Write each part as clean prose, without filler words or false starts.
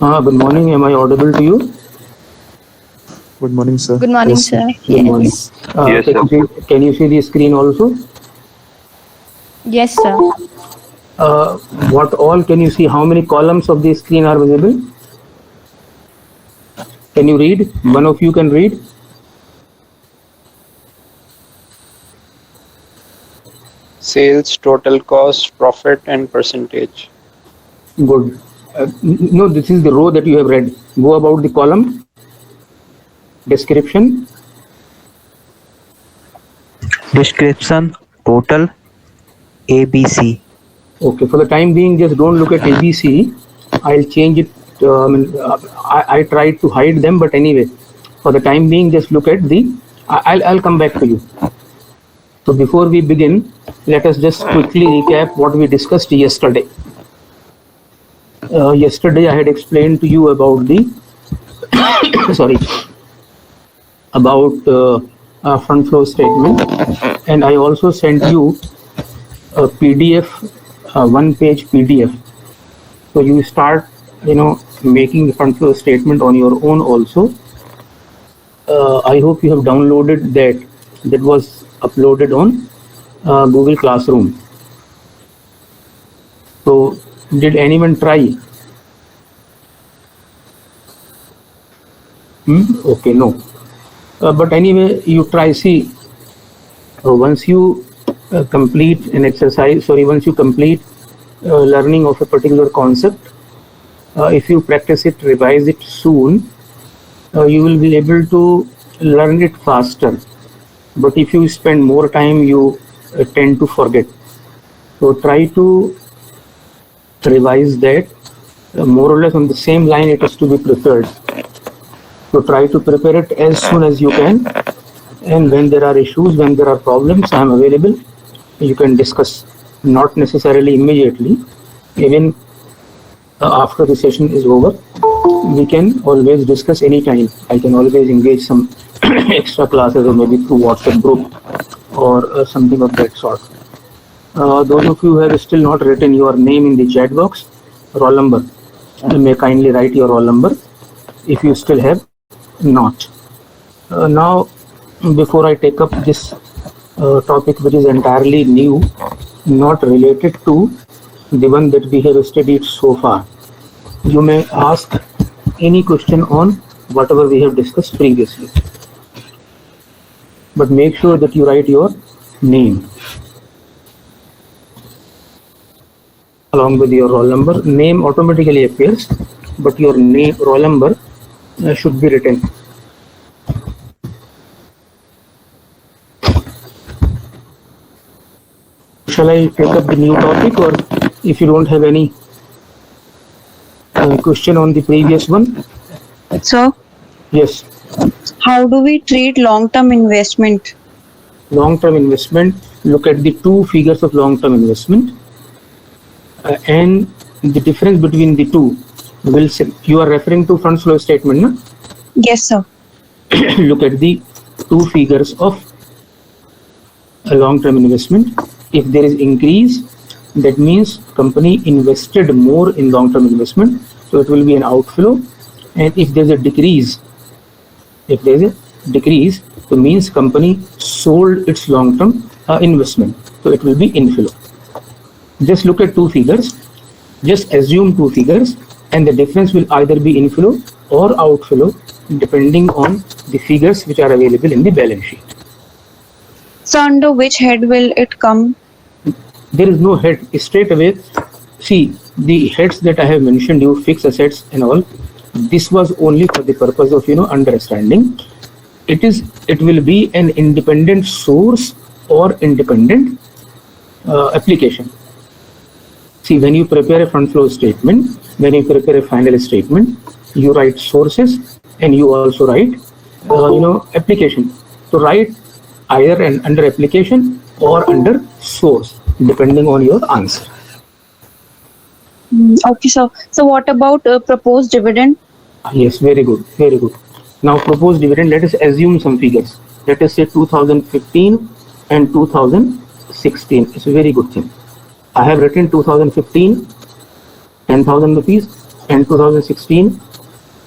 Good morning. Am I audible to you? Good morning, sir. Good morning, Yes, sir. Good morning. Yes, sir. Can you see the screen also? Yes, sir. What all can you see? How many columns of the screen are visible? Can you read? One of you can read? Sales, total cost, profit, and percentage. Good. No, this is the row that you have read. Go about the column. Description. Description, total, ABC. Okay, for the time being, just don't look at ABC. I'll change it. I tried to hide them, but anyway, for the time being, just look at the. I'll come back to you. So before we begin, let us just quickly recap what we discussed yesterday. Yesterday, I had explained to you about the front flow statement, and I also sent you a PDF, one-page PDF. So you start, making the front flow statement on your own also. I hope you have downloaded that. That was uploaded on Google Classroom. So did anyone try? Okay, no. But anyway, you try. See, once you complete an exercise, once you complete learning of a particular concept, if you practice it, revise it soon, you will be able to learn it faster. But if you spend more time, you tend to forget. So try to revise that. More or less on the same line it has to be prepared. So try to prepare it as soon as you can. And when there are issues, when there are problems, I am available. You can discuss, not necessarily immediately. Even after the session is over, we can always discuss anytime. I can always engage some extra classes or maybe through WhatsApp group or something of that sort. Those of you who have still not written your name in the chat box, roll number, you may kindly write your roll number if you still have not. Now, before I take up this topic which is entirely new, not related to the one that we have studied so far, you may ask any question on whatever we have discussed previously. But make sure that you write your name along with your roll number. Name automatically appears, but your name, roll number should be written. Shall I take up the new topic, or if you don't have any question on the previous one? So, Yes. how do we treat long-term investment? Long-term investment, look at the two figures of long-term investment and the difference between the two. You are referring to front flow statement, no? Yes, sir. Look at the two figures of a long-term investment. If there is increase, that means company invested more in long-term investment, so it will be an outflow. And if there is a decrease, so means company sold its long-term investment, so it will be inflow. Just look at two figures, just assume two figures, and the difference will either be inflow or outflow depending on the figures which are available in the balance sheet. So, under which head will it come? There is no head straight away. See, the heads that I have mentioned, you fixed assets and all, this was only for the purpose of understanding. It will be an independent source or independent application. See, when you prepare a front flow statement, when you prepare a final statement, you write sources and you also write application. So write either under application or under source, depending on your answer. Okay, so what about proposed dividend? Yes, very good, very good. Now proposed dividend, let us assume some figures. Let us say 2015 and 2016. It's a very good thing. I have written 2015, 10,000 rupees. and 2016,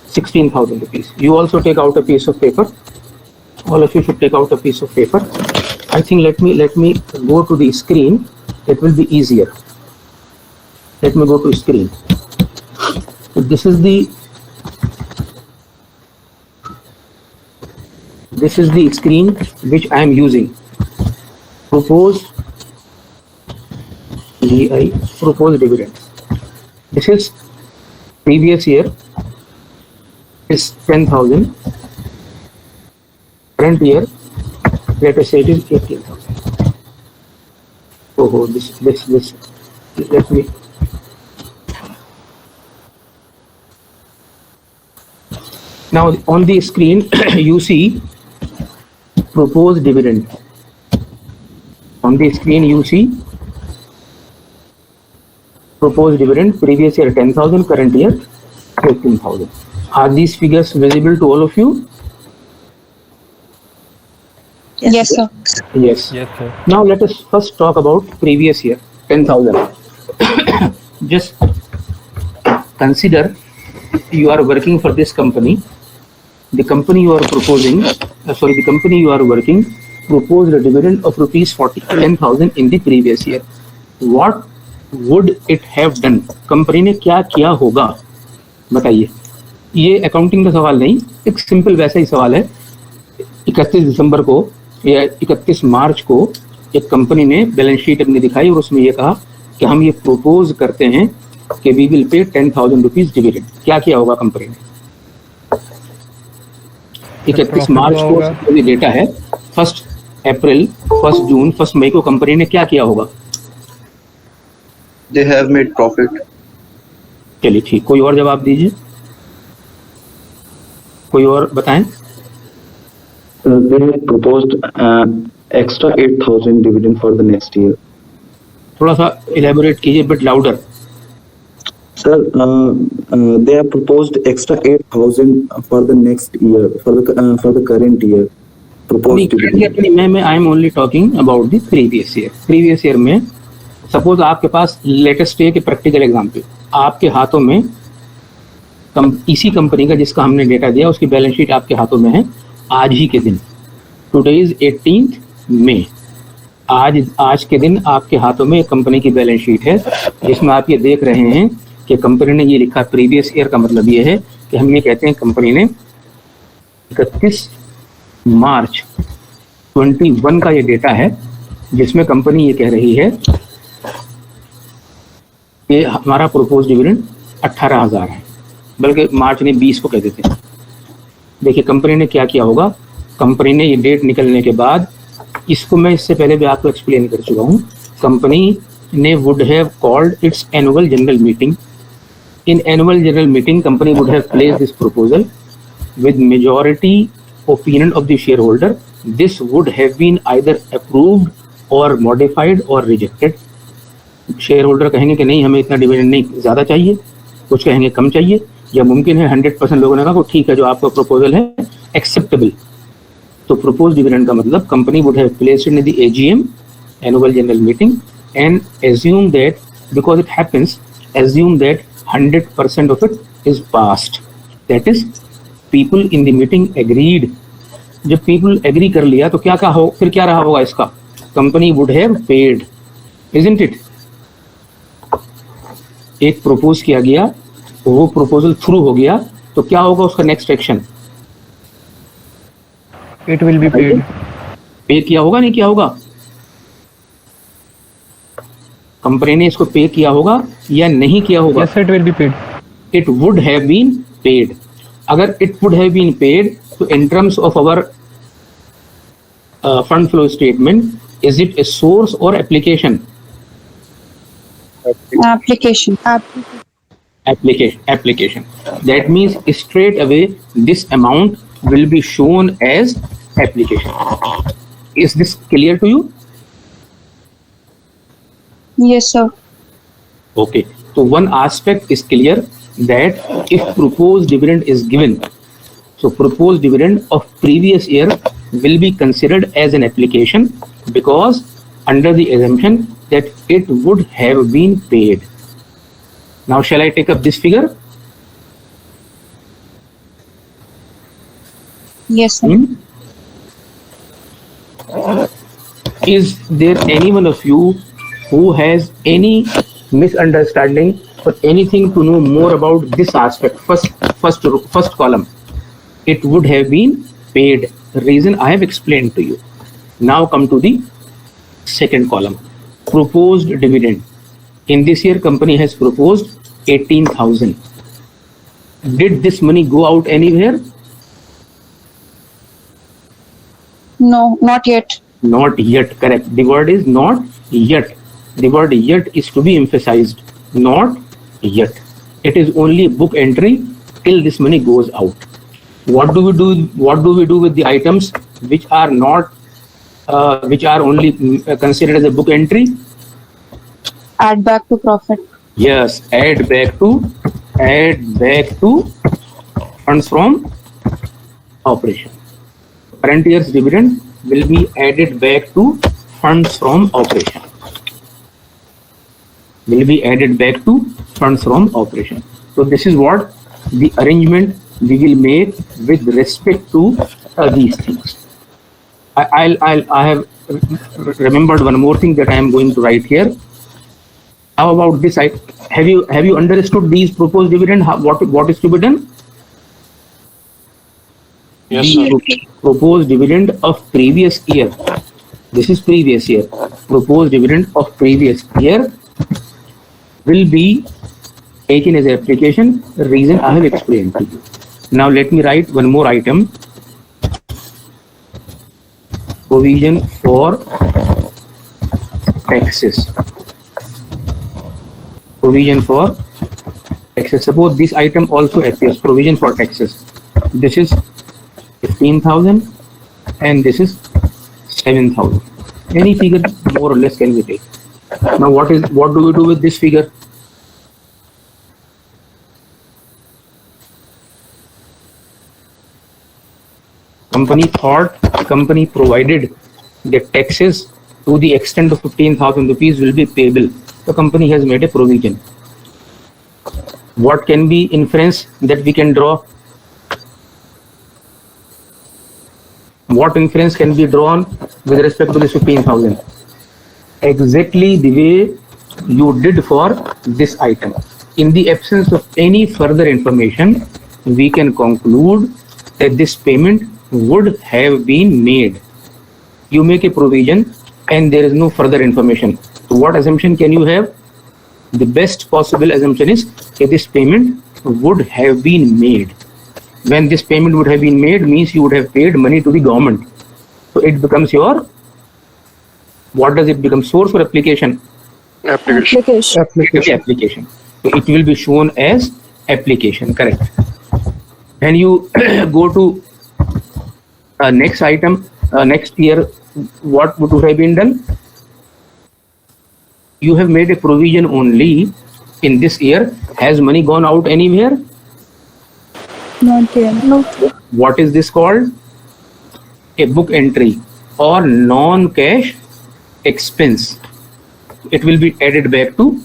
16,000 rupees. You also take out a piece of paper. All of you should take out a piece of paper. I think let me go to the screen. It will be easier. Let me go to screen. So this is the screen which I am using. Proposed dividends. This is previous year is 10,000. Current year, let us say it is 18,000. Oh, this. Let me. Now on the screen you see proposed dividend. On the screen you see proposed dividend, previous year 10,000, current year 18,000. Are these figures visible to all of you? Yes, sir. Yes. Yes, sir. Now let us first talk about previous year 10,000. Just consider you are working for this company. The company you are proposing, the company you are working proposed a dividend of rupees 10,000 in the previous year. What would it have done? Company ने क्या किया होगा बताइए. ये accounting का सवाल नहीं, एक सिंपल वैसा ही सवाल है. 31 दिसंबर को या 31 मार्च को एक कंपनी ने बैलेंस शीट अपनी दिखाई और उसमें ये कहा कि हम ये प्रोपोज करते हैं कि we will pay 10,000 rupees dividend. क्या किया होगा कंपनी ने? 31 मार्च को ये डेटा है. 1 अप्रैल, 1 जून, 1 मई को कंपनी ने क्या किया होगा? They have made profit. चलिए ठीक, कोई और जवाब दीजिए, कोई और बताएं. They have proposed extra 8,000 dividend for the next year. थोड़ा सा इलेबोरेट कीजिए, but louder. Sir, they have proposed extra 8,000 for the next year, for the current year. Proposed dividend. मैं I am only talking about the previous year. Previous year में suppose आपके पास latest day के practical example आपके हाथों में इसी company का जिसका हमने डेटा दिया उसकी बैलेंस शीट आपके हाथों में है आज ही के दिन. टुडे इज 18 मई. आज के दिन आपके हाथों में कंपनी की बैलेंस शीट है जिसमें आप ये देख रहे हैं कि कंपनी ने ये लिखा प्रीवियस ईयर का मतलब ये है कि हम ये कहते हैं कंपनी ने 31 मार्च 21 का ये डेटा है जिसमें कंपनी ये कह रही है कि हमारा प्रोपोज डिविडेंड 18,000 है, बल्कि मार्च ने 20 को कह देते हैं. देखिए कंपनी ने क्या किया होगा. कंपनी ने ये डेट निकलने के बाद, इसको मैं इससे पहले भी आपको एक्सप्लेन कर चुका हूँ, कंपनी ने would have called its annual general meeting. In annual general meeting company would have placed this proposal with majority opinion of the shareholder. This would have been either approved or modified or rejected. Share कहेंगे कि नहीं हमें इतना dividend नहीं ज़्यादा चाहिए, कुछ कहेंगे कम चाहिए, या मुमकिन है 100% लोगों ने कहा ठीक है जो आपका प्रपोजल है एक्सेप्टेबल. तो प्रोपोज डिविडेंड का मतलब company would have placed in the AGM annual general meeting and assume that because it happens, assume that 100% of it is passed. That is people in the meeting agreed. जब people agree कर लिया तो क्या कहा, फिर क्या रहा होगा इसका? Company would have paid, isn't it? एक प्रपोज किया गया, वो प्रपोजल थ्रू हो गया, तो क्या होगा उसका next action? It will be paid. पे किया होगा नहीं किया होगा? कंपनी ने इसको पे किया होगा या नहीं किया होगा? Yes, it will be paid. It would have been paid. अगर it would have been paid, तो in terms of our fund flow statement, is it a source or application? Application. Application. That means straight away this amount will be shown as application. Is this clear to you? Yes, sir. Okay. So one aspect is clear, that if proposed dividend is given, so proposed dividend of previous year will be considered as an application because under the assumption that it would have been paid. Now shall I take up this figure? Yes, sir. Is there any one of you who has any misunderstanding or anything to know more about this aspect? First column, it would have been paid. The reason I have explained to you. Now come to the second column, proposed dividend. In this year, company has proposed 18,000. Did this money go out anywhere? No, not yet. Not yet, correct. The word is not yet. The word yet is to be emphasized. Not yet. It is only book entry till this money goes out. What do we do? What do we do with the items which are not, which are only considered as a book entry? Add back to profit. Yes, add back to funds from operation. Current year's dividend will be added back to funds from operation. Will be added back to funds from operation. So this is what the arrangement we will make with respect to these things. I have remembered one more thing that I am going to write here. How about this? Have you understood these proposed dividend? What is to be done? Yes, sir. Proposed dividend of previous year. This is previous year. Proposed dividend of previous year will be taken as application. The reason I have explained to you. Now let me write one more item. Provision for taxes. Provision for taxes. Suppose this item also appears. Provision for taxes. This is 15,000 and this is 7,000. Any figure more or less can be taken. Now what do we do with this figure? Company provided the taxes to the extent of 15,000 rupees will be payable. The company has made a provision. What can be inference that we can draw? What inference can be drawn with respect to this 15,000? Exactly the way you did for this item. In the absence of any further information, we can conclude that this payment would have been made. You make a provision and there is no further information. So what assumption can you have? The best possible assumption is that this payment would have been made. When this payment would have been made means you would have paid money to the government. So it becomes your, what does it become? Source or application? Application. Application. So it will be shown as application, correct. When you go to next item, next year, what would have been done? You have made a provision only in this year. Has money gone out anywhere? Not yet. No. What is this called? A book entry or non-cash expense. It will be added back to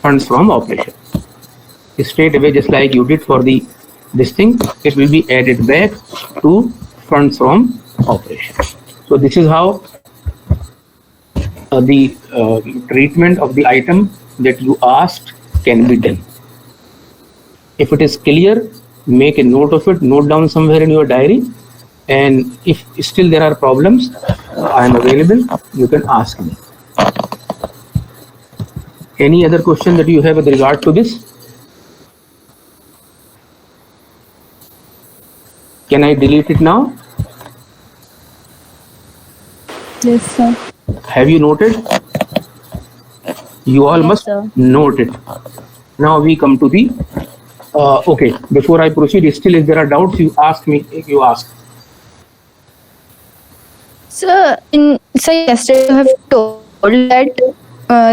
funds from operation. Straight away, just like you did for this thing, it will be added back to funds from operation. So this is how the treatment of the item that you asked can be done. If it is clear, make a note of it, note down somewhere in your diary, and if still there are problems, I am available, you can ask me. Any other question that you have with regard to this? Can I delete it now? Yes, sir. Have you noted? You all Yes, must sir. note it. Now we come to the okay, before I proceed, still if there are doubts, you ask me, you ask. Sir, yesterday you have told that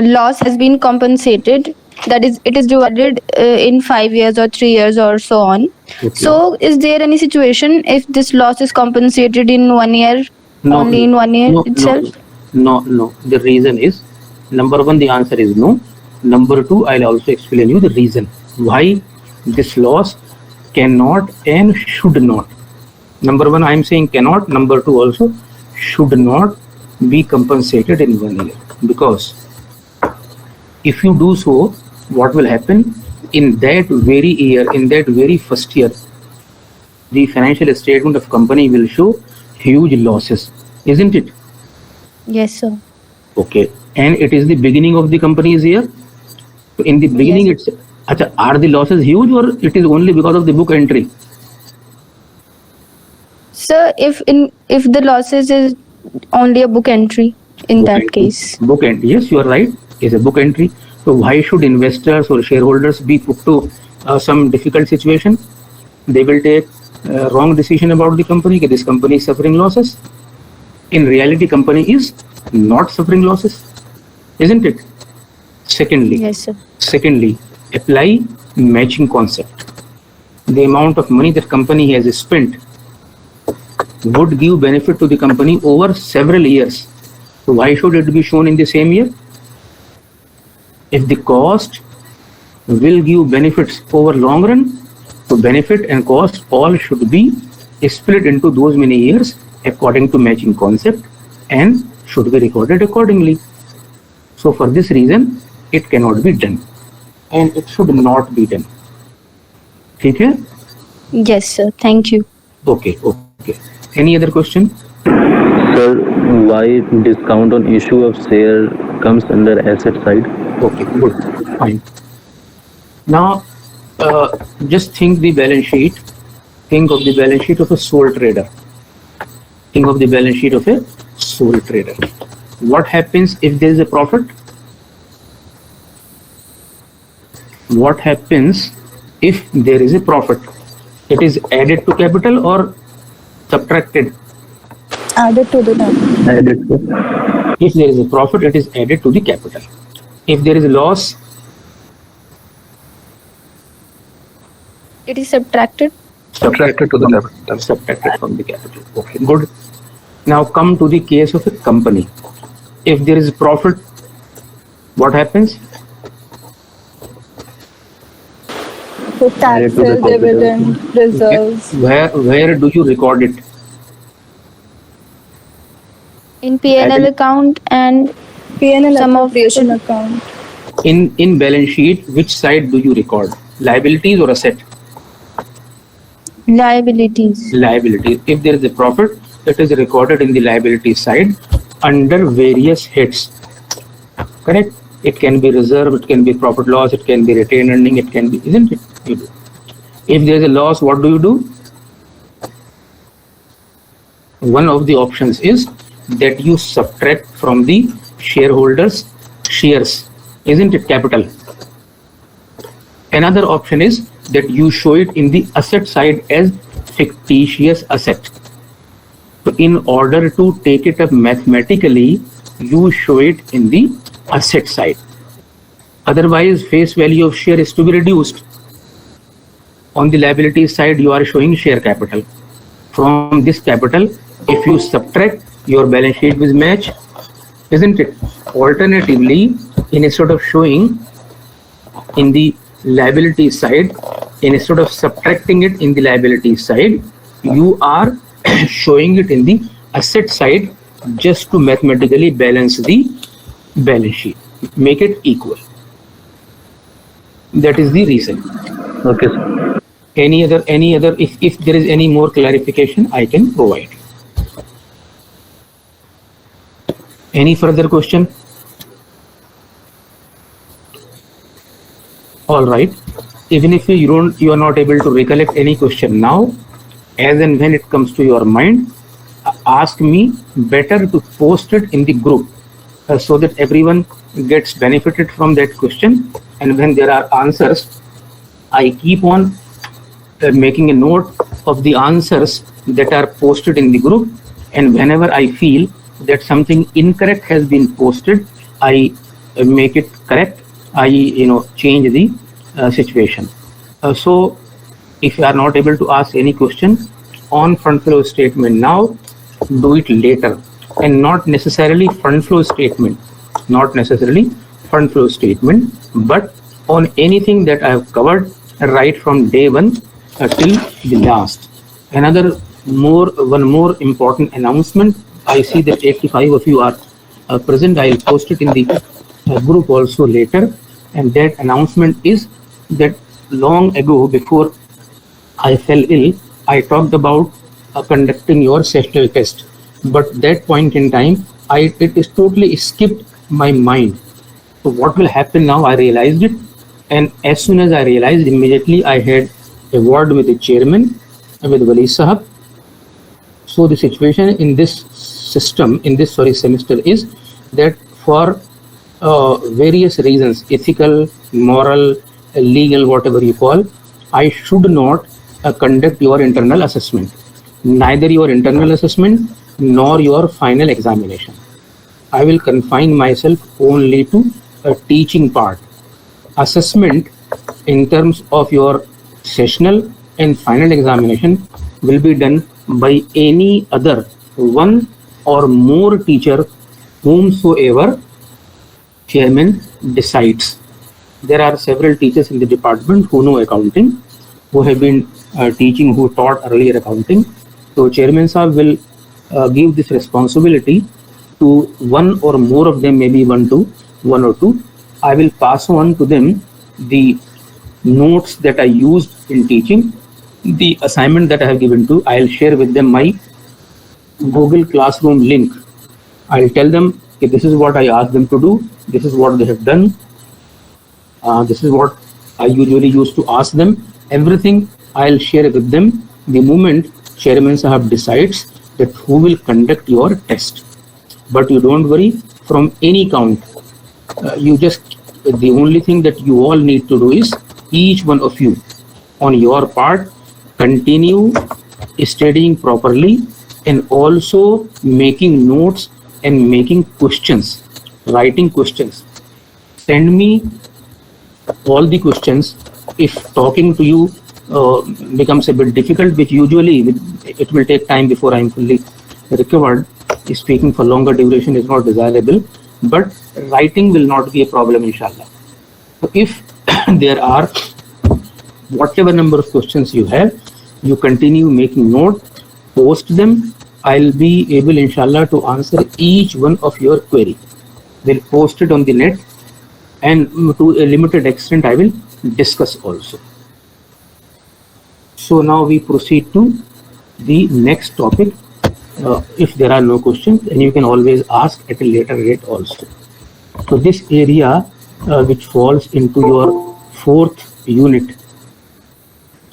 loss has been compensated. That is, it is divided in 5 years or 3 years or so on. Okay. So, is there any situation if this loss is compensated in 1 year, only in 1 year itself? No. The reason is, number one, the answer is no. Number two, I'll also explain you the reason why this loss cannot and should not Number one, I am saying cannot. Number two, also should not be compensated in 1 year, because if you do so, what will happen in that very year, in that very first year, the financial statement of company will show huge losses, isn't it? Yes, sir. Okay, and it is the beginning of the company's year. So in the beginning, Yes. are the losses huge, or it is only because of the book entry? Sir, if the losses is only a book entry in Book that entry. case. Book entry, yes, you are right, is a book entry. So why should investors or shareholders be put to some difficult situation? They will take wrong decision about the company, that this company is suffering losses. In reality, company is not suffering losses, isn't it? Yes, sir. Secondly, apply matching concept. The amount of money that company has spent would give benefit to the company over several years. So why should it be shown in the same year? If the cost will give benefits over long run, so benefit and cost all should be split into those many years according to matching concept and should be recorded accordingly. So for this reason, it cannot be done and it should not be done. Okay? Yes, sir. Thank you. Okay. Any other question? Sir, why discount on issue of share comes under asset side? Okay, good, fine. Now, just think the balance sheet. Think of the balance sheet of a sole trader. Think of the balance sheet of a sole trader. What happens if there is a profit? What happens if there is a profit? It is added to capital or subtracted? Added to the number. Added to. If there is a profit, it is added to the capital. If there is a loss, It is subtracted. Subtracted to the capital. Subtracted from the capital. Okay, good. Now come to the case of a company. If there is profit, what happens? So Added to the taxes, capital. dividend, reserves. Where do you record it? In P&L account and P&L Some of appropriation account. In balance sheet, which side do you record? Liabilities or asset? liabilities. Liabilities. If there is a profit, it is recorded in the liability side under various heads. Correct? It can be reserve, it can be profit loss, it can be retained earning, it can be, isn't it? You do. If there is a loss, what do you do? One of the options is that you subtract from the shareholders' shares, isn't it, capital? Another option is that you show it in the asset side as fictitious asset. So in order to take it up mathematically, you show it in the asset side. Otherwise, face value of share is to be reduced. On the liability side, you are showing share capital. From this capital, if you subtract, your balance sheet will match, isn't it? Alternatively, instead of showing in the liability side, instead of subtracting it in the liability side, you are showing it in the asset side just to mathematically balance the balance sheet, make it equal. That is the reason. Okay, sir. Any other, if there is any more clarification, I can provide. Any further question? All right. Even if you are not able to recollect any question now, as and when it comes to your mind, ask me. Better to post it in the group so that everyone gets benefited from that question. And when there are answers, I keep on making a note of the answers that are posted in the group. And whenever I feel that something incorrect has been posted, I make it correct. I change the situation. So if you are not able to ask any question on fund flow statement now, do it later, and not necessarily fund flow statement, but on anything that I have covered right from day one till the last. Another one more important announcement. I see that 85 of you are present. I'll post it in the group also later. And that announcement is that long ago, before I fell ill, I talked about conducting your sessional test. But that point in time, it is totally skipped my mind. So what will happen now? I realized it, and as soon as I realized, immediately I had a word with the chairman, with Wali Sahab. So the situation in this system, in this semester, is that for various reasons, ethical, moral, legal, whatever you call, I should not conduct your internal assessment, neither your internal assessment nor your final examination. I will confine myself only to a teaching part. Assessment in terms of your sessional and final examination will be done by any other one or more teacher whomsoever chairman decides. There are several teachers in the department who know accounting, who have been teaching, who taught earlier accounting. So chairman sir will give this responsibility to one or more of them, maybe one or two. I will pass on to them the notes that I used in teaching, the assignment that I have given to. I'll share with them my Google Classroom link. I'll tell them, okay, this is what I asked them to do, this is what they have done, this is what I usually used to ask them. Everything I'll share with them the moment Chairman Sahab decides that who will conduct your test. But you don't worry, from any count, the only thing that you all need to do is, each one of you on your part, continue studying properly and also making notes and making questions, writing questions. Send me all the questions. If talking to you becomes a bit difficult, which usually it will take time before I am fully recovered, speaking for longer duration is not desirable, but writing will not be a problem, inshallah. So if there are whatever number of questions you have, you continue making note, post them. I'll be able, inshallah, to answer each one of your query. We'll post it on the net, and to a limited extent I will discuss also. So now we proceed to the next topic. If there are no questions, and you can always ask at a later date also. So this area which falls into your fourth unit,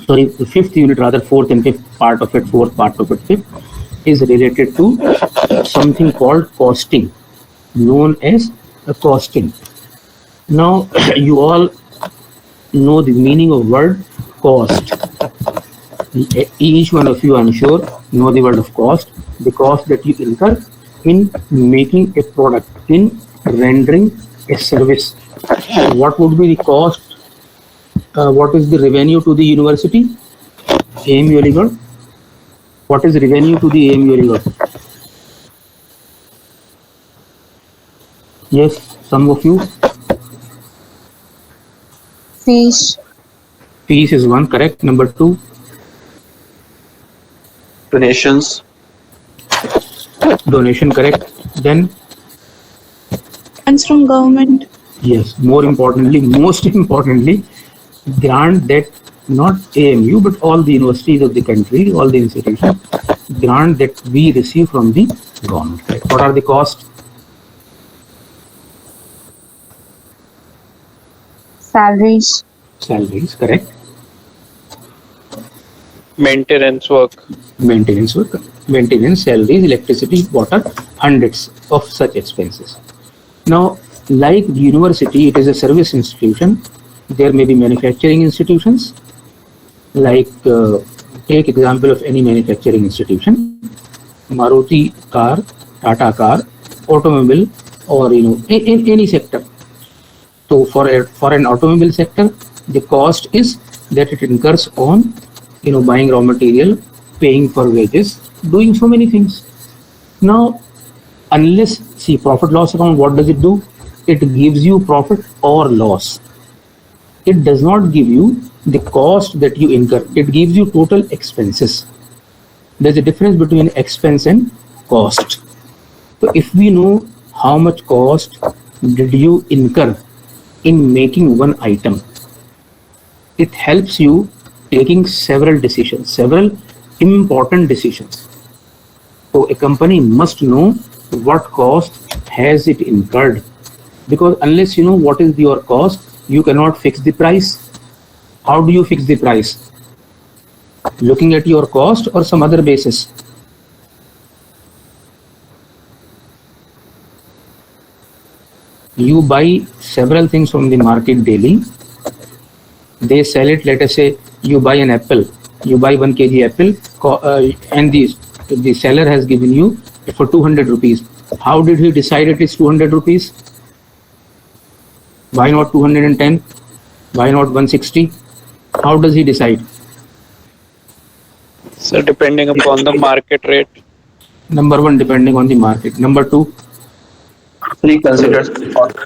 sorry, the fifth unit rather, fourth and fifth part of it, fourth part of it, fifth, is related to something called costing, known as costing. Now you all know the meaning of word cost. Each one of you, I'm sure, know the word of cost, the cost that you incur in making a product, in rendering a service. What would be the cost? What is the revenue to the university? AMU Aligarh. What is revenue to the AMU Aligarh? Yes, some of you. Fees. Fees is one, correct. Number two. Donations. Donation, correct. Then. Funds from government. Yes, most importantly, grant that not AMU but all the universities of the country, all the institutions, grant that we receive from the government. Right? What are the costs? Salaries. Salaries, correct. Maintenance work. Maintenance work, maintenance, salaries, electricity, water, hundreds of such expenses. Now, like the university, it is a service institution. There may be manufacturing institutions, like take example of any manufacturing institution, Maruti car, Tata car, automobile, or in any sector. So for an automobile sector, the cost is that it incurs on buying raw material, paying for wages, doing so many things. Now, unless, see, profit loss account, what does it do? It gives you profit or loss. It does not give you the cost that you incur. It gives you total expenses. there's a difference between expense and cost. So if we know how much cost did you incur in making one item, it helps you taking several decisions, several important decisions. So a company must know what cost has it incurred, because unless you know what is your cost, you cannot fix the price. How do you fix the price? Looking at your cost or some other basis? You buy several things from the market daily. They sell it, let us say you buy an apple, you buy 1 kg apple, and the seller has given you for 200 rupees. How did he decide it is 200 rupees? Why not 210? Why not 160? How does he decide? So depending upon the market rate. Number one, depending on the market. Number two, He considers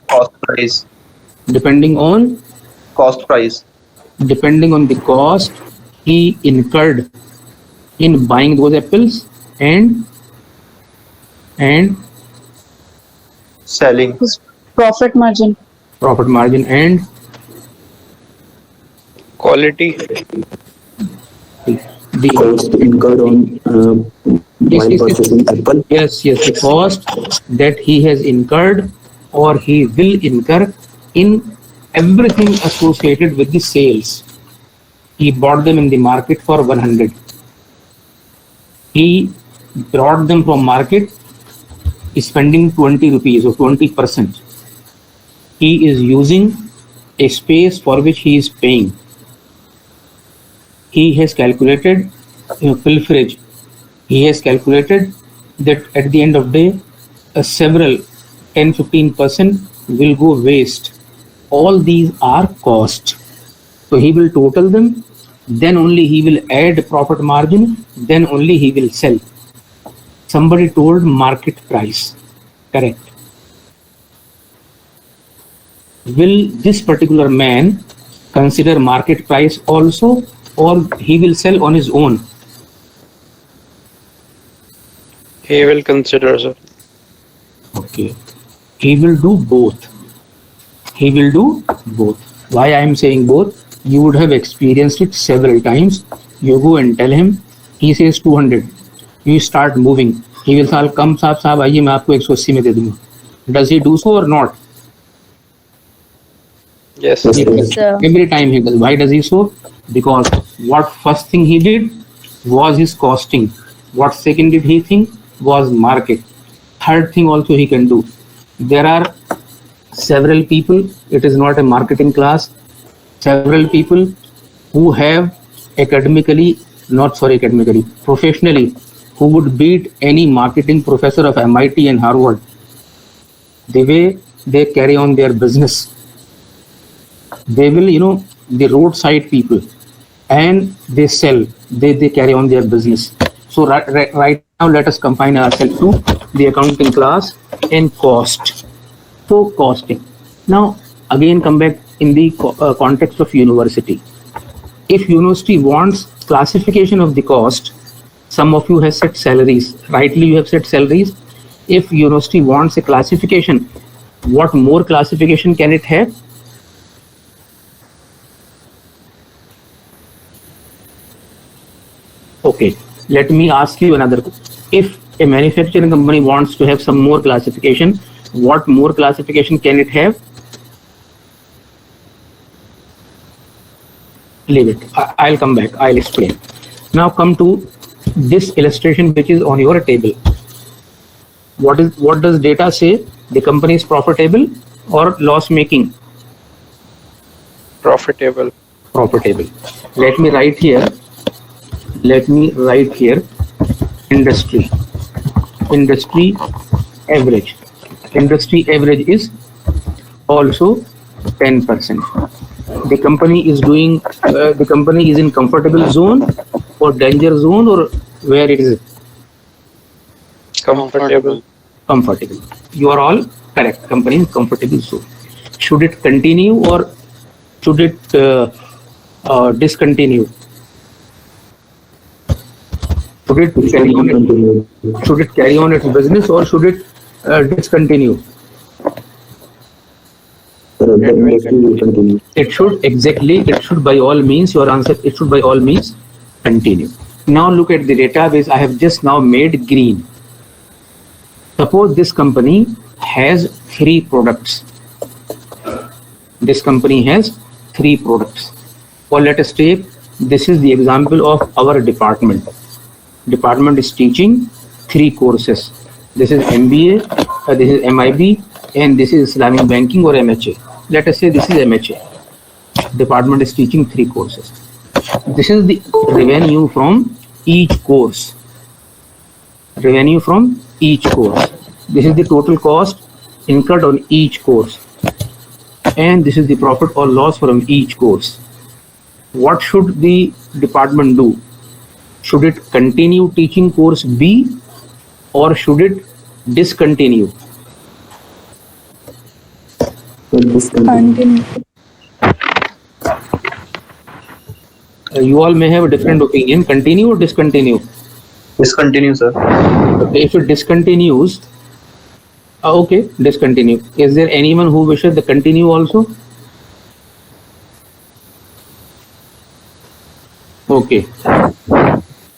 cost price. depending on Cost price. depending on the cost he incurred in buying those apples and Selling. His profit margin. profit margin and Quality. the Cost incurred on Yes, while yes, yes. purchasing apple. yes, the cost that he has incurred or he will incur in everything associated with the sales. He bought them in the market for 100. He brought them from market spending 20 rupees or 20%. He is using a space for which he is paying. He has calculated pilferage. He has calculated that at the end of the day, several 10-15% will go waste. All these are cost. So he will total them, then only he will add profit margin, then only he will sell. Somebody told market price. Correct. Will this particular man consider market price also, or he will sell on his own? He will consider, sir. Okay. He will do both. He will do both. Why I am saying both? You would have experienced it several times. You go and tell him, he says 200. You start moving. He will say, "Come साहब आइए मैं आपको 180 में दे दूँगा." Does he do so or not? Yes. Yes, sir. Every time he does. Why does he so? Because what first thing he did was his costing. What second did he think was market. Third thing also he can do. There are several people, it is not a marketing class, several people who have professionally, who would beat any marketing professor of MIT and Harvard. The way they carry on their business. They will, the roadside people, and they sell, they carry on their business. So right now, let us confine ourselves to the accounting class and cost. So costing. Now, again, come back in the context of university. If university wants classification of the cost, some of you have set salaries. Rightly, you have set salaries. If university wants a classification, what more classification can it have? Okay, let me ask you another question. If a manufacturing company wants to have some more classification, what more classification can it have? Leave it. I'll come back. I'll explain. Now come to this illustration which is on your table. What does data say? The company is profitable or loss making? Profitable. Profitable. Let me write here industry average. Industry average is also 10%. The company is in comfortable zone or danger zone, or where it is? Comfortable. Comfortable. You are all correct. Company in comfortable zone. Should it continue or should it discontinue? Should it carry on? Should it carry on its business or should it discontinue? The industry will continue. It should by all means, your answer, it should by all means continue. Now look at the database I have just now made green. Suppose this company has 3 products. This company has 3 products. Or let us take, this is the example of our department. Department is teaching 3 courses. This is MBA, this is MIB, and this is Islamic Banking or MHA. Let us say this is MHA. Department is teaching 3 courses. This is the revenue from each course. Revenue from each course. This is the total cost incurred on each course. And this is the profit or loss from each course. What should the department do? Should it continue teaching course B or should it discontinue? Continue. You all may have a different opinion. Continue or discontinue? Discontinue, sir. Okay, if it discontinues, okay, discontinue. Is there anyone who wishes the continue also? Okay.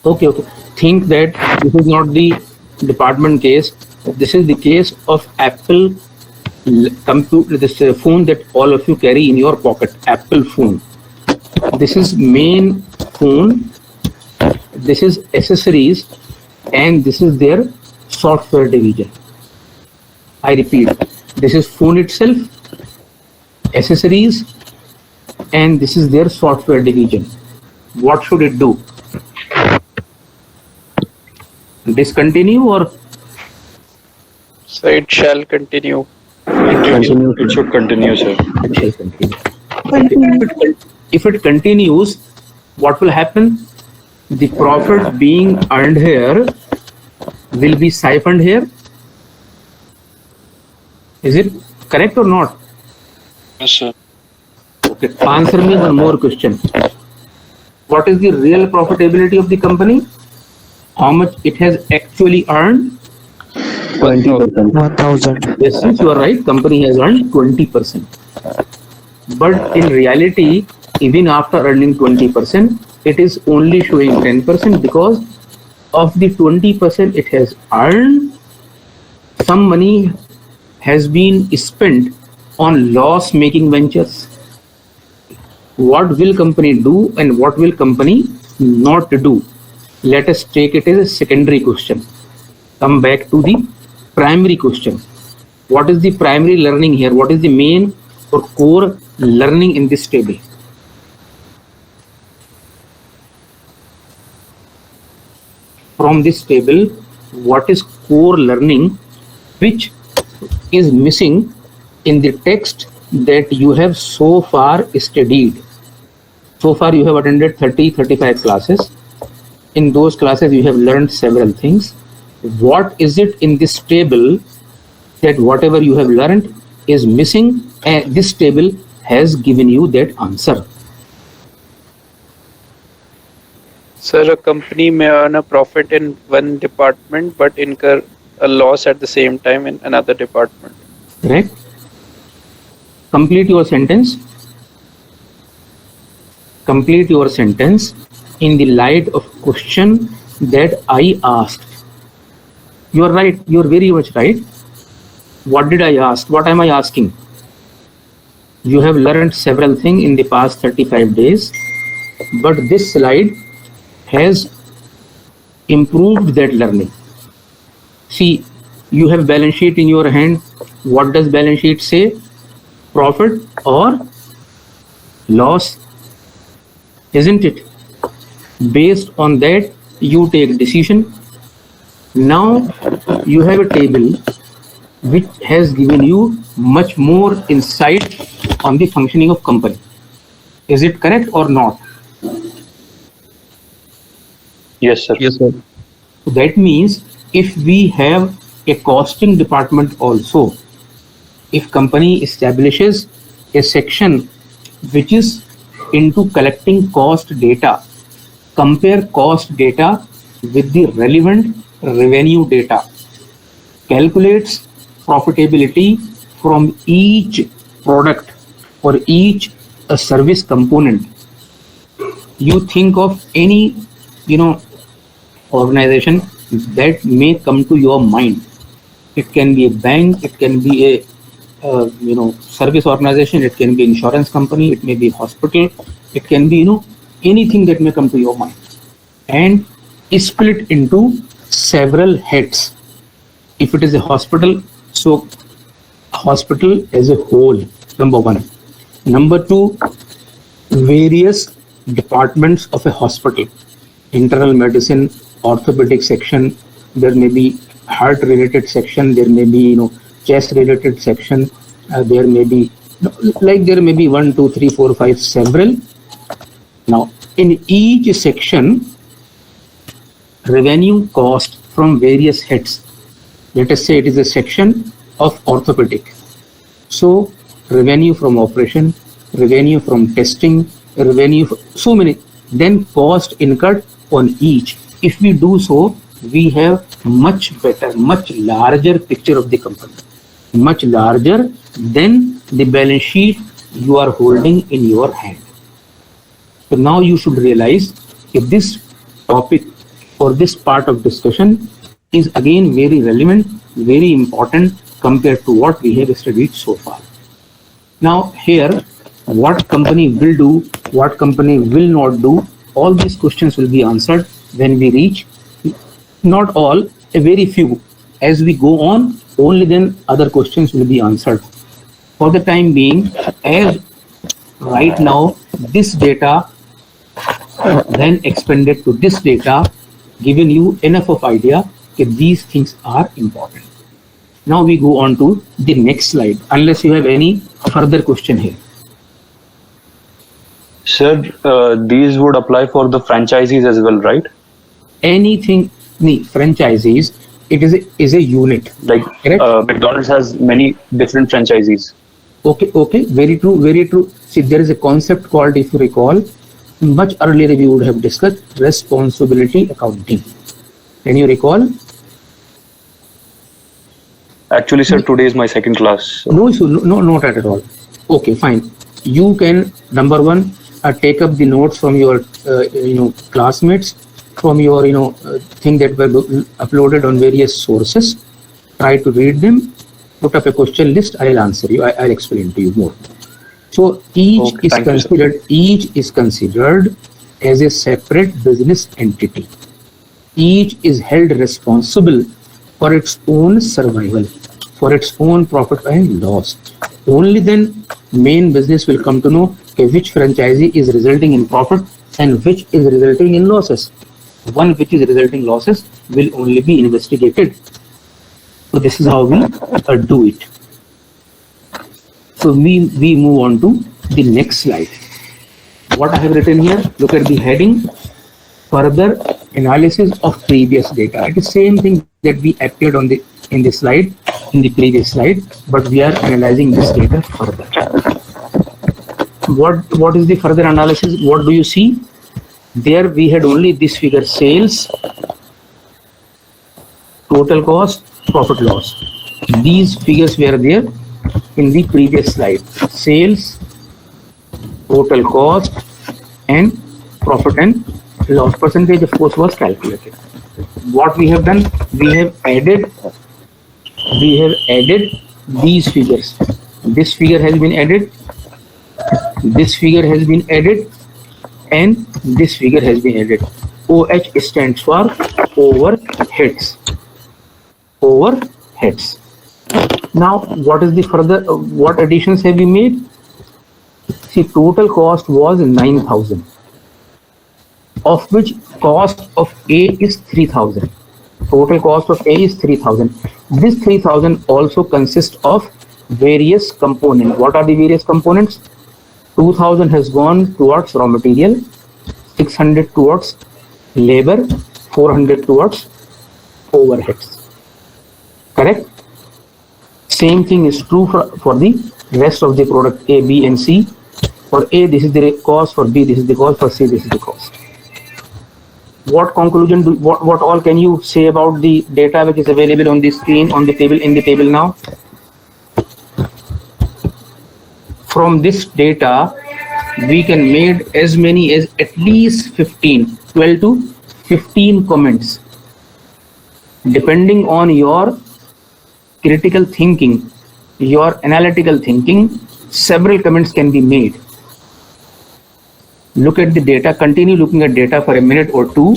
Okay. Think that this is not the department case. This is the case of Apple computer, this phone that all of you carry in your pocket, Apple phone. This is main phone, this is accessories, and this is their software division. I repeat, this is phone itself, accessories, and this is their software division. What should it do? Discontinue or? So it shall continue. It should continue, sir. It shall continue. If it continues, what will happen? The profit being earned here will be siphoned here. Is it correct or not? Yes, sir. Okay. Answer me one more question. What is the real profitability of the company? How much it has actually earned? 20%. 1000. Yes, you are right. Company has earned 20%. But in reality, even after earning 20%, it is only showing 10% because of the 20% it has earned, some money has been spent on loss-making ventures. What will company do and what will company not do? Let us take it as a secondary question. Come back to the primary question. What is the primary learning here? What is the main or core learning in this table? From this table, what is core learning which is missing in the text that you have so far studied? So far you have attended 30-35 classes. In those classes you have learned several things. What is it in this table that whatever you have learned is missing, and this table has given you that answer? Sir, a company may earn a profit in one department but incur a loss at the same time in another department. Correct? Complete your sentence. Complete your sentence in the light of question that I asked. You are right. You are very much right. What did I ask? What am I asking? You have learned several things in the past 35 days, but this slide has improved that learning. See, you have balance sheet in your hand. What does balance sheet say? Profit or loss, isn't it? Based on that, you take decision. Now you have a table which has given you much more insight on the functioning of company. Is it correct or not? Yes, sir. Yes, sir. That means if we have a costing department also, if company establishes a section which is into collecting cost data, compare cost data with the relevant revenue data, calculates profitability from each product or each service component. You think of any, organization that may come to your mind. It can be a bank, it can be a service organization, it can be insurance company, it may be hospital, it can be anything that may come to your mind, and split into several heads. If it is a hospital, so hospital as a whole, number one. Number two, various departments of a hospital, internal medicine, orthopedic section, there may be heart related section, there may be chest related section, there may be 1, 2, 3, 4, 5, several. Now in each section, revenue cost from various heads, let us say it is a section of orthopedic, so revenue from operation, revenue from testing, revenue so many, then cost incurred on each. If we do so, we have much better, much larger picture of the company, much larger than the balance sheet you are holding in your hand. So now you should realize if this topic or this part of discussion is again very relevant, very important compared to what we have studied so far. Now here, what company will do, what company will not do, all these questions will be answered when we reach, not all, a very few. As we go on, only then other questions will be answered. For the time being, as right now, this data then expanded to this data, given you enough of idea that these things are important. Now we go on to the next slide, unless you have any further question here. Sir, these would apply for the franchisees as well, right? Anything, franchisees, it is a unit. Like McDonald's has many different franchisees. Okay, very true. See, there is a concept called, if you recall, much earlier we would have discussed responsibility accounting. Can you recall? Actually, sir, today is my second class. So. No issue, no, not at all. Okay, fine. You can, number one, take up the notes from your, classmates, from your, thing that were uploaded on various sources. Try to read them. Put up a question list. I'll answer you. I'll explain to you more. So each is considered as a separate business entity. Each is held responsible for its own survival, for its own profit and loss. Only then main business will come to know which franchisee is resulting in profit and which is resulting in losses. One which is resulting losses will only be investigated. So this is how we do it. So we move on to the next slide. What I have written here, look at the heading, further analysis of previous data. It is same thing that we appeared in the previous slide, but we are analyzing this data further. What is the further analysis? What do you see? There we had only this figure, sales, total cost, profit loss. These figures were there in the previous slide. Sales, total cost, and profit and loss percentage, of course, was calculated. What we have done, we have added these figures. This figure has been added, this figure has been added, and this figure has been added. OH stands for overheads. Overheads. Now, what is the further? What additions have we made? See, total cost was 9,000, of which cost of A is 3,000. Total cost of A is 3,000. This 3,000 also consists of various components. What are the various components? 2,000 has gone towards raw material, 600 towards labor, 400 towards overheads. Correct? Same thing is true for the rest of the product A, B, and C. For A, this is the cost. For B, this is the cost. For C, this is the cost. What conclusion what all can you say about the data which is available on the screen on the table in the table now? From this data, we can make as many as at least 12 to 15 comments. Depending on your critical thinking, your analytical thinking, several comments can be made. Look at the data, continue looking at data for a minute or two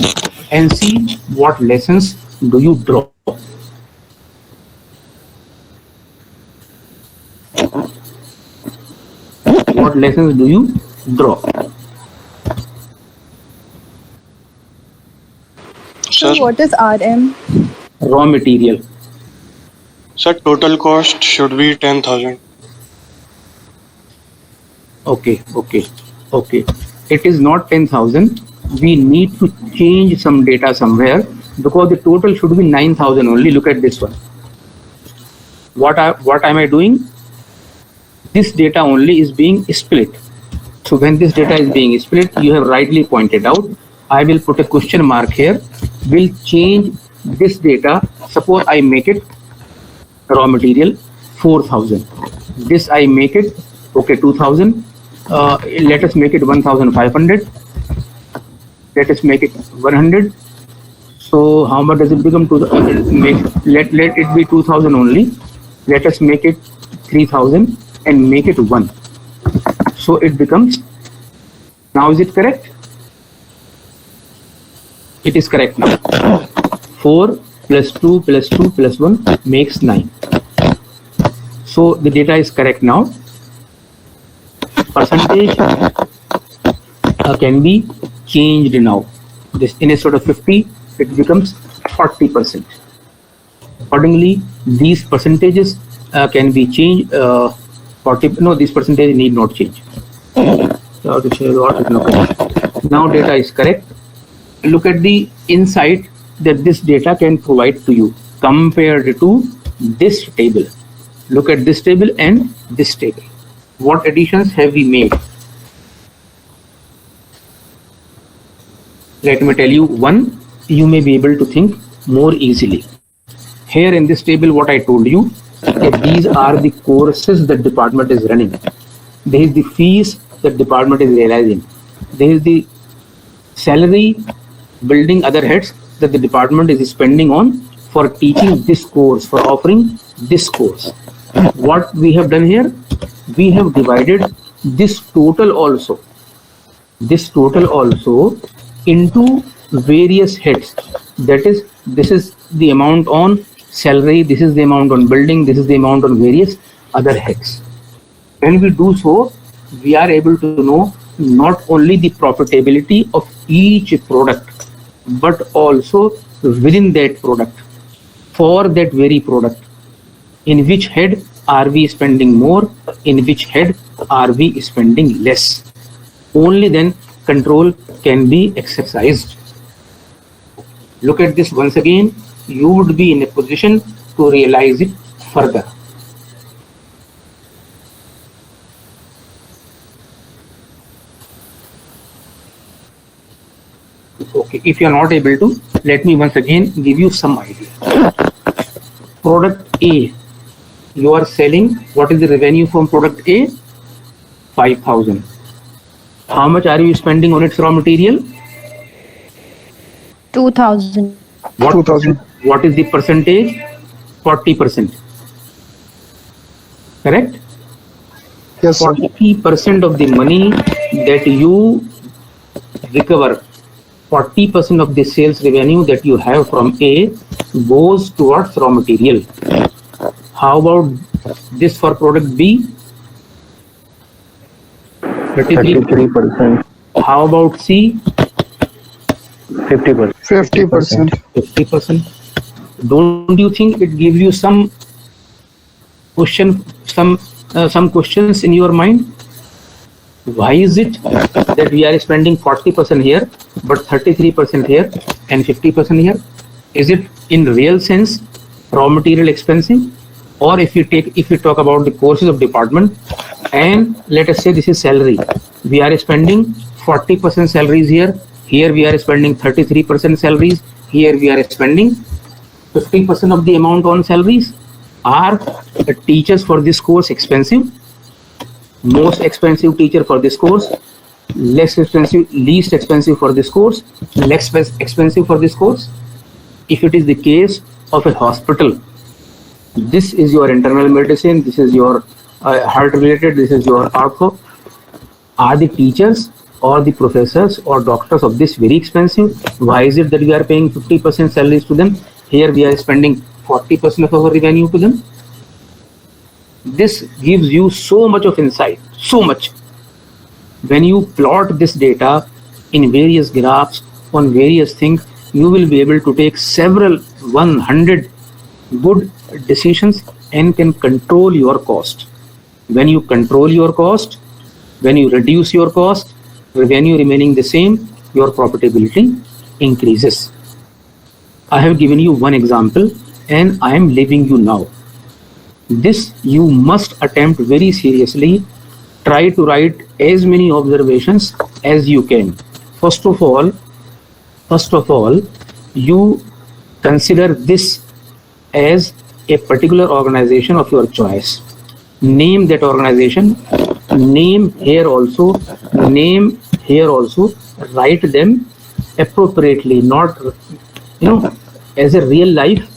and see what lessons do you draw. What lessons do you draw? Sir, What is RM? Raw material. sir, total cost should be 10,000. Okay. It is not 10,000. We need to change some data somewhere because the total should be 9,000 only. Look at this one. What am I doing? This data only is being split. So when this data is being split, you have rightly pointed out, I will put a question mark here. Will change this data. Suppose I make it raw material 4,000. This I make it 2,000. Let us make it 1,500. Let us make it 100. So how much does it become? Let it be 2,000 only. Let us make it 3,000 and make it 1. So it becomes, now is it correct? It is correct now. 4 plus 2 plus 2 plus 1 makes 9. So the data is correct now. Percentage can be changed now. This instead of 50, it becomes 40%. Accordingly, these percentages can be changed. 40. No, this percentage need not change. Now data is correct. Look at the insight that this data can provide to you compared to this table. Look at this table and this table. What additions have we made? Let me tell you one, you may be able to think more easily. Here in this table, what I told you, that these are the courses that department is running. There is the fees that department is realizing. There is the salary, building other heads that the department is spending on for teaching this course, for offering this course. What we have done here, we have divided this total also into various heads. That is, this is the amount on salary, this is the amount on building, this is the amount on various other heads. When we do so, we are able to know not only the profitability of each product, but also within that product, for that very product, in which head are we spending more, in which head are we spending less. Only then control can be exercised. Look at this once again. You would be in a position to realize it further. Okay, if you are not able to, let me once again give you some idea. Product A, you are selling, what is the revenue from product A? 5,000. How much are you spending on its raw material? 2,000. What, 2,000. What is the percentage? 40%. Correct? Yes, sir. 40% of the money that you recover, 40% of the sales revenue that you have from A goes towards raw material. How about this for product B? 33%. How about C? 50%. 50%. 50%. Don't you think it gives you some questions in your mind? Why is it that we are spending 40% here, but 33% here and 50% here? Is it in real sense raw material expensive? Or if you talk about the courses of department, and let us say this is salary, we are spending 40% salaries here Here we are spending 33% salaries. Here we are spending 50% of the amount on salaries. Are the teachers for this course expensive? Most expensive teacher for this course, least expensive for this course, less expensive for this course. If it is the case of a hospital, this is your internal medicine, this is your heart related, this is your ortho. Are the teachers or the professors or doctors of this very expensive? Why is it that we are paying 50% salaries to them? Here we are spending 40% of our revenue to them. This gives you so much of insight, so much. When you plot this data in various graphs on various things, you will be able to take several 100 good decisions and can control your cost. When you control your cost, when you reduce your cost, revenue remaining the same, your profitability increases. I have given you one example and I am leaving you now. This you must attempt very seriously. Try to write as many observations as you can. First of all, you consider this as a particular organization of your choice. Name that organization, name here also, write them appropriately, not as a real life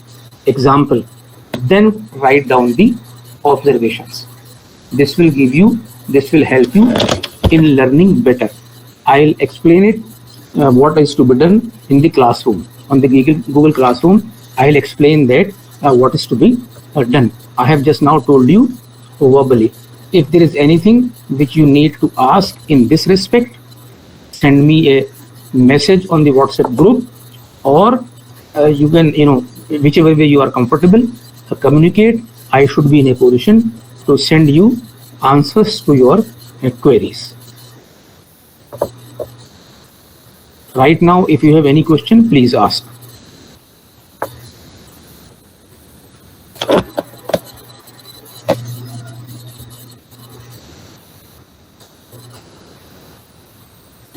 example. Then write down the observations. This will help you in learning better. I'll explain it what is to be done in the classroom. On the Google Classroom, I'll explain that what is to be done. I have just now told you verbally. If there is anything which you need to ask in this respect, send me a message on the WhatsApp group, or you can, whichever way you are comfortable, communicate. I should be in a position to send you answers to your queries. Right now, if you have any question, please ask.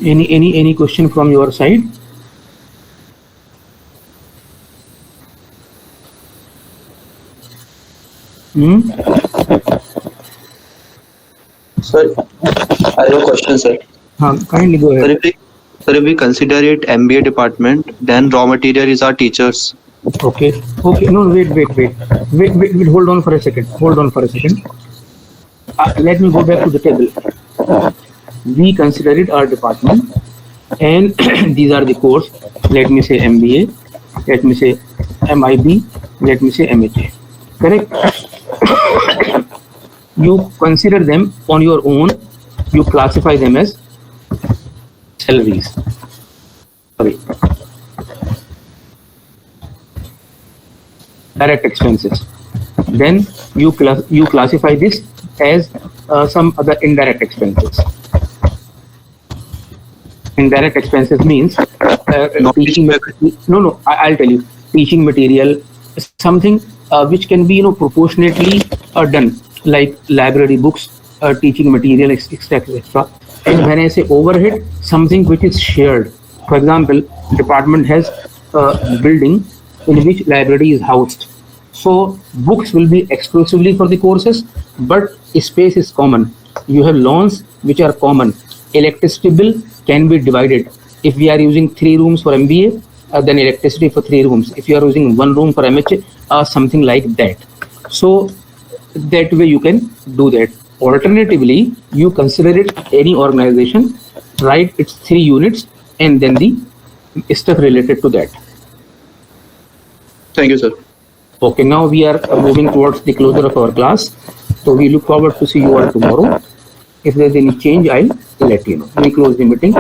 Any question from your side? Sir, I have a question, sir. Kindly go ahead. Sir, if we consider it MBA department, then raw material is our teachers. Okay. No, wait. Hold on for a second. Let me go back to the table. We consider it our department, and these are the course. Let me say MBA. Let me say MIB. Let me say MHA. Correct? You consider them on your own. You classify them as salaries. Sorry. Direct expenses. Then you classify this as some other indirect expenses. Indirect expenses means teaching. I'll tell you. Teaching material, something which can be proportionately done, like library books, teaching material, etc. And when I say overhead, something which is shared. For example, department has a building in which library is housed. So books will be exclusively for the courses, but space is common. You have lawns which are common. Electricity bill can be divided. If we are using 3 rooms for MBA, then electricity for 3 rooms. If you are using 1 room for MHA, something like that. So that way you can do that. Alternatively, you consider it any organization, write its 3 units and then the stuff related to that. Thank you, sir. Okay, now we are moving towards the closure of our class. So we look forward to see you all tomorrow. If there is any change, I'll let you know. We close the meeting.